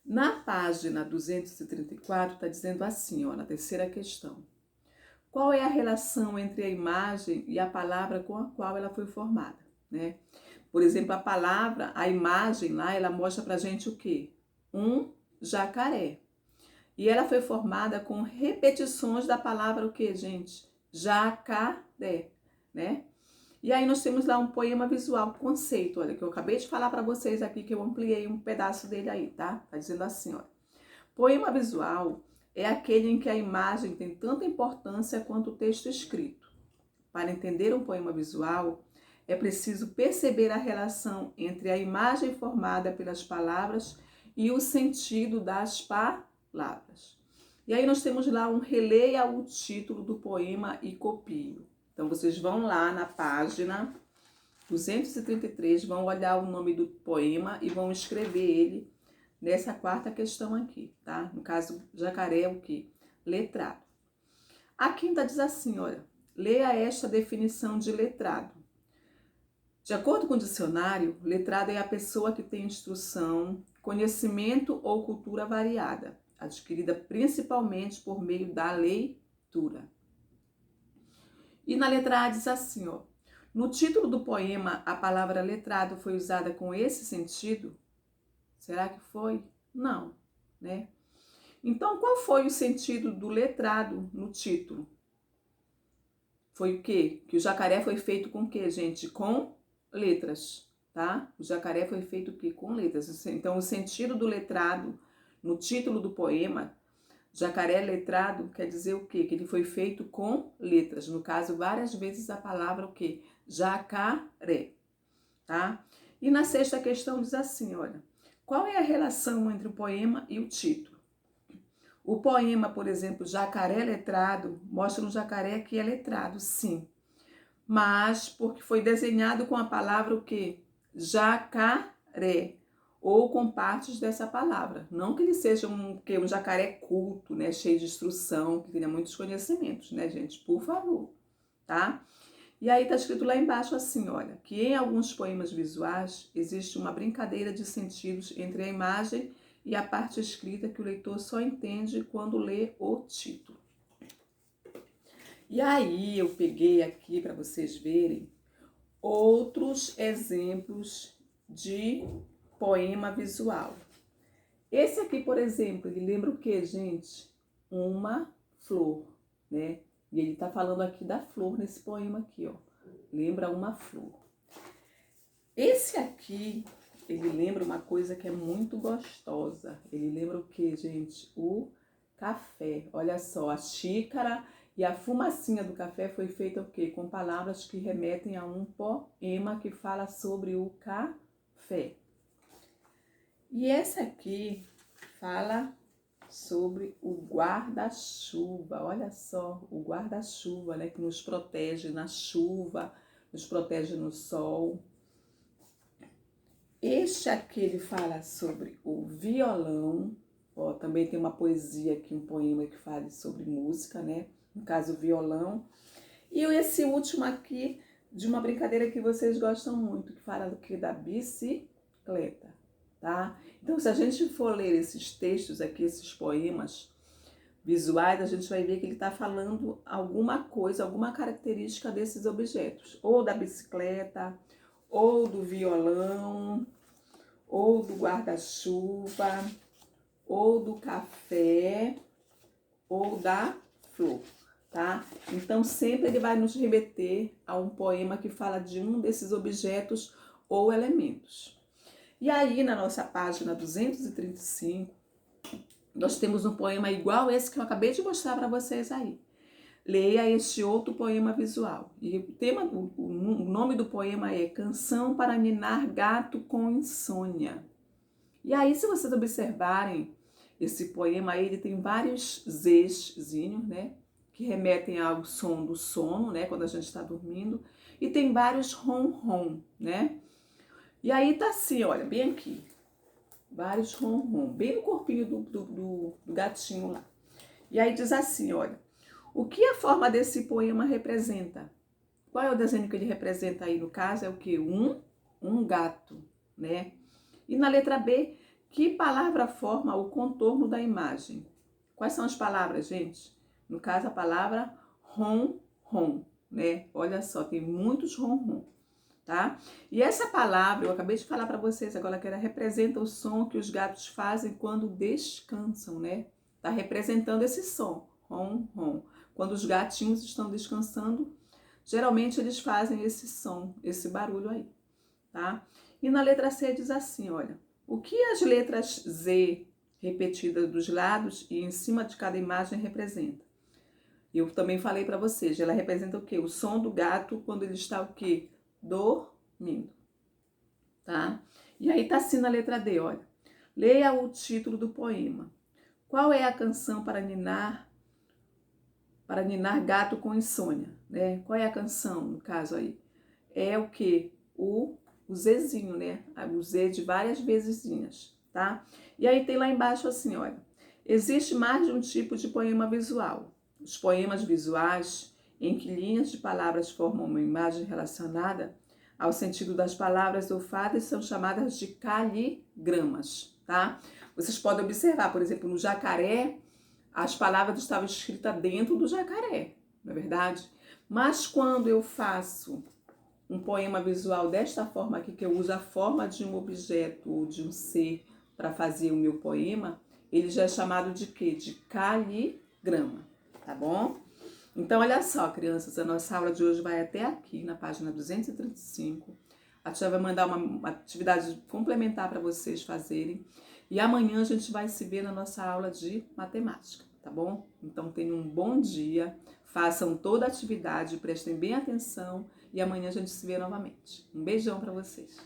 Na página 234 está dizendo assim, ó, na terceira questão. Qual é a relação entre a imagem e a palavra com a qual ela foi formada, né? Por exemplo, a palavra, a imagem lá, ela mostra pra gente o quê? Um jacaré. E ela foi formada com repetições da palavra o quê, gente? Jacaré, né? E aí nós temos lá um poema visual, conceito, olha, que eu acabei de falar para vocês aqui, que eu ampliei um pedaço dele aí, tá? Tá dizendo assim, ó. Poema visual é aquele em que a imagem tem tanta importância quanto o texto escrito. Para entender um poema visual, é preciso perceber a relação entre a imagem formada pelas palavras e o sentido das palavras. E aí nós temos lá um releia o título do poema e copie. Então vocês vão lá na página 233, vão olhar o nome do poema e vão escrever ele nessa quarta questão aqui, tá? No caso, jacaré é o quê? Letrado. A quinta diz assim, olha, leia esta definição de letrado. De acordo com o dicionário, letrado é a pessoa que tem instrução, conhecimento ou cultura variada, adquirida principalmente por meio da leitura. E na letra A diz assim, ó, no título do poema, a palavra letrado foi usada com esse sentido? Será que foi? Não, né? Então, qual foi o sentido do letrado no título? Foi o quê? Que o jacaré foi feito com o quê, gente? Com letras, tá? O jacaré foi feito o quê? Com letras. Então, o sentido do letrado no título do poema, jacaré letrado, quer dizer o quê? Que ele foi feito com letras. No caso, várias vezes a palavra o quê? Jacaré, tá? E na sexta questão diz assim, olha, qual é a relação entre o poema e o título? O poema, por exemplo, Jacaré Letrado, mostra um jacaré que é letrado, sim. Mas porque foi desenhado com a palavra o quê? Jacaré, ou com partes dessa palavra. Não que ele seja um jacaré culto, né, cheio de instrução, que tenha muitos conhecimentos, né, gente? Por favor, tá? E aí tá escrito lá embaixo assim, olha, que em alguns poemas visuais existe uma brincadeira de sentidos entre a imagem e a parte escrita que o leitor só entende quando lê o título. E aí eu peguei aqui para vocês verem outros exemplos de poema visual. Esse aqui, por exemplo, ele lembra o que, gente? Uma flor, né? E ele tá falando aqui da flor nesse poema aqui, ó. Lembra uma flor. Esse aqui, ele lembra uma coisa que é muito gostosa. Ele lembra o que, gente? O café. Olha só, a xícara e a fumacinha do café foi feita o quê? Com palavras que remetem a um poema que fala sobre o café. E essa aqui fala sobre o guarda-chuva. Olha só, o guarda-chuva, né, que nos protege na chuva, nos protege no sol. Este aqui ele fala sobre o violão. Ó, também tem uma poesia aqui, um poema que fala sobre música, né? No caso, o violão. E esse último aqui, de uma brincadeira que vocês gostam muito, que fala do que? Da bicicleta, tá? Então, se a gente for ler esses textos aqui, esses poemas visuais, a gente vai ver que ele está falando alguma coisa, alguma característica desses objetos. Ou da bicicleta, ou do violão, ou do guarda-chuva, ou do café, ou da flor, tá? Então, sempre ele vai nos remeter a um poema que fala de um desses objetos ou elementos. E aí, na nossa página 235, nós temos um poema igual esse que eu acabei de mostrar para vocês aí. Leia este outro poema visual. E o nome do poema é Canção para Ninar Gato com Insônia. E aí, se vocês observarem, esse poema aí, ele tem vários zzinhos, né? Que remetem ao som do sono, né? Quando a gente está dormindo. E tem vários rom-rom, né? E aí tá assim, olha, bem aqui. Vários rom-rom, bem no corpinho do gatinho lá. E aí diz assim, olha. O que a forma desse poema representa? Qual é o desenho que ele representa aí? No caso, é o que? Um gato, né? E na letra B, Que palavra forma o contorno da imagem? Quais são as palavras, gente? No caso, a palavra rom, né? Olha só, tem muitos rom, tá? E essa palavra, eu acabei de falar para vocês agora que ela representa o som que os gatos fazem quando descansam, né? Tá representando esse som, rom. Quando os gatinhos estão descansando, geralmente eles fazem esse som, esse barulho aí, tá? E na letra C diz assim, olha, o que as letras Z repetidas dos lados e em cima de cada imagem representa? Eu também falei para vocês, ela representa o quê? O som do gato quando ele está o quê? Dormindo, tá? E aí tá assim na letra D, olha. Leia o título do poema. Qual é a canção para ninar gato com insônia, né? Qual é a canção, no caso aí? É o quê? O Zzinho, né? O Z de várias vezesinhas, tá? E aí tem lá embaixo assim, olha. Existe mais de um tipo de poema visual. Os poemas visuais, em que linhas de palavras formam uma imagem relacionada ao sentido das palavras ou fadas, são chamadas de caligramas, tá? Vocês podem observar, por exemplo, no jacaré, as palavras estavam escritas dentro do jacaré, não é verdade? Mas quando eu faço um poema visual desta forma aqui, que eu uso a forma de um objeto ou de um ser para fazer o meu poema, ele já é chamado de quê? De caligrama, tá bom? Então, olha só, crianças, a nossa aula de hoje vai até aqui, na página 235. A tia vai mandar uma atividade complementar para vocês fazerem. E amanhã a gente vai se ver na nossa aula de matemática, tá bom? Então, tenham um bom dia, façam toda a atividade, prestem bem atenção e amanhã a gente se vê novamente. Um beijão para vocês.